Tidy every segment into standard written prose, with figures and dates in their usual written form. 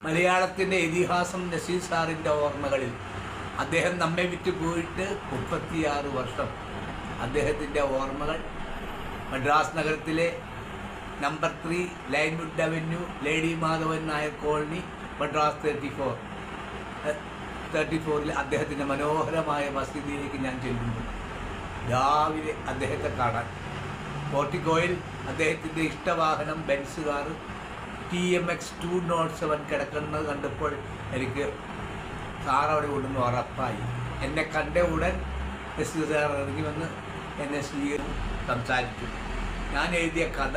മലയാളത്തിൻ്റെ ഇതിഹാസം നസീർ സാറിൻ്റെ ഓർമ്മകളിൽ അദ്ദേഹം നമ്മെ വിറ്റ് പോയിട്ട് 36 വർഷം. അദ്ദേഹത്തിൻ്റെ ഓർമ്മകൾ മദ്രാസ് നഗരത്തിലെ number 3 Lynwood avenue, lady Madhavan Nair colony, Madras 34-ൽ അദ്ദേഹത്തിൻ്റെ മനോഹരമായ മസ്ജിദിലേക്ക് ഞാൻ ചെല്ലുന്നു. രാവിലെ അദ്ദേഹത്തെ കാണാൻ പോർട്ടിക്കോയിൽ അദ്ദേഹത്തിൻ്റെ ഇഷ്ടവാഹനം ബെൻസ് കാർ TMX 207 കിടക്കുന്നത് കണ്ടപ്പോൾ എനിക്ക് സാർ അവിടെ കൊണ്ടുവന്ന് ഉറപ്പായി. എന്നെ കണ്ട ഉടൻ എസ് സാർ ഇറങ്ങി വന്ന് എന്നെ സ്വീകരിച്ച് സംസാരിച്ചു. ഞാൻ എഴുതിയ കഥ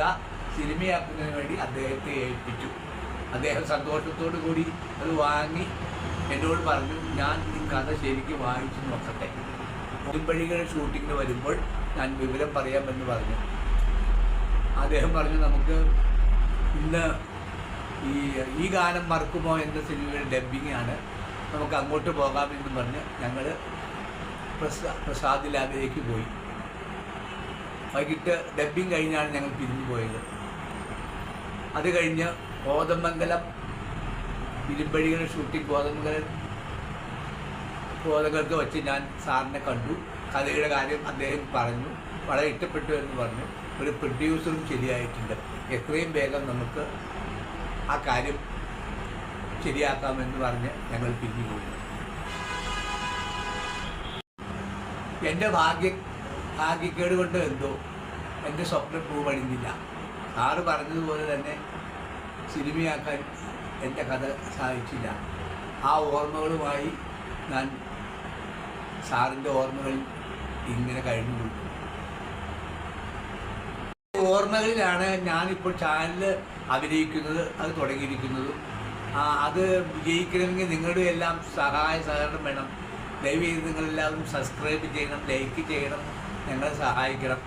സിനിമയാക്കുന്നതിന് വേണ്ടി അദ്ദേഹത്തെ ഏൽപ്പിച്ചു. അദ്ദേഹം സന്തോഷത്തോടു കൂടി അത് വാങ്ങി എന്നോട് പറഞ്ഞു, ഞാൻ ഈ കഥ ശരിക്കും വായിച്ചു നോക്കട്ടെ, ഇരുമ്പഴികളുടെ ഷൂട്ടിങ്ങിന് വരുമ്പോൾ ഞാൻ വിവരം പറയാമെന്ന് പറഞ്ഞു. അദ്ദേഹം പറഞ്ഞു, നമുക്ക് ഇന്ന് ഈ ഗാനം മറക്കുമോ എന്ന സിനിമയുടെ ഡബ്ബിംഗ് ആണ്, നമുക്ക് അങ്ങോട്ട് പോകാമെന്ന് പറഞ്ഞ് ഞങ്ങൾ പ്രസാദ് ലാബിലേക്ക് പോയി. വൈകിട്ട് ഡബ്ബിംഗ് കഴിഞ്ഞാണ് ഞങ്ങൾ പിരിഞ്ഞു പോയത്. അത് കഴിഞ്ഞ് കോതമംഗലം ഇരുമ്പഴികളുടെ ഷൂട്ടിംഗ് കോതമംഗലത്ത് വെച്ച് ഞാൻ സാറിനെ കണ്ടു. കഥയുടെ കാര്യം അദ്ദേഹം പറഞ്ഞു, വളരെ ഇഷ്ടപ്പെട്ടു എന്ന് പറഞ്ഞു. ഒരു പ്രൊഡ്യൂസറും ശരിയായിട്ടുണ്ട്, എത്രയും വേഗം നമുക്ക് ആ കാര്യം ശരിയാക്കാമെന്ന് പറഞ്ഞ് ഞങ്ങൾ പിരിഞ്ഞുപോയി. എൻ്റെ ഭാഗ്യക്കേട് കൊണ്ട് എന്തോ എൻ്റെ സ്വപ്നം പൂവണിഞ്ഞില്ല. സാറ് പറഞ്ഞതുപോലെ തന്നെ സിനിമയാക്കാൻ എൻ്റെ കഥ സാധിച്ചില്ല. ആ ഓർമ്മകളുമായി ഞാൻ സാറിൻ്റെ ഓർമ്മകളിൽ ഇങ്ങനെ കഴിഞ്ഞുപോയി. ഓർമ്മകളിലാണ് ഞാനിപ്പോൾ ചാനൽ അഭിനയിക്കുന്നത്, അത് തുടങ്ങിയിരിക്കുന്നതും. അത് വിജയിക്കണമെങ്കിൽ നിങ്ങളുടെ എല്ലാം സഹായ സഹകരണം വേണം. ദയവ് ചെയ്ത് നിങ്ങളെല്ലാവരും സബ്സ്ക്രൈബ് ചെയ്യണം, ലൈക്ക് ചെയ്യണം, ഞങ്ങളെ സഹായിക്കണം.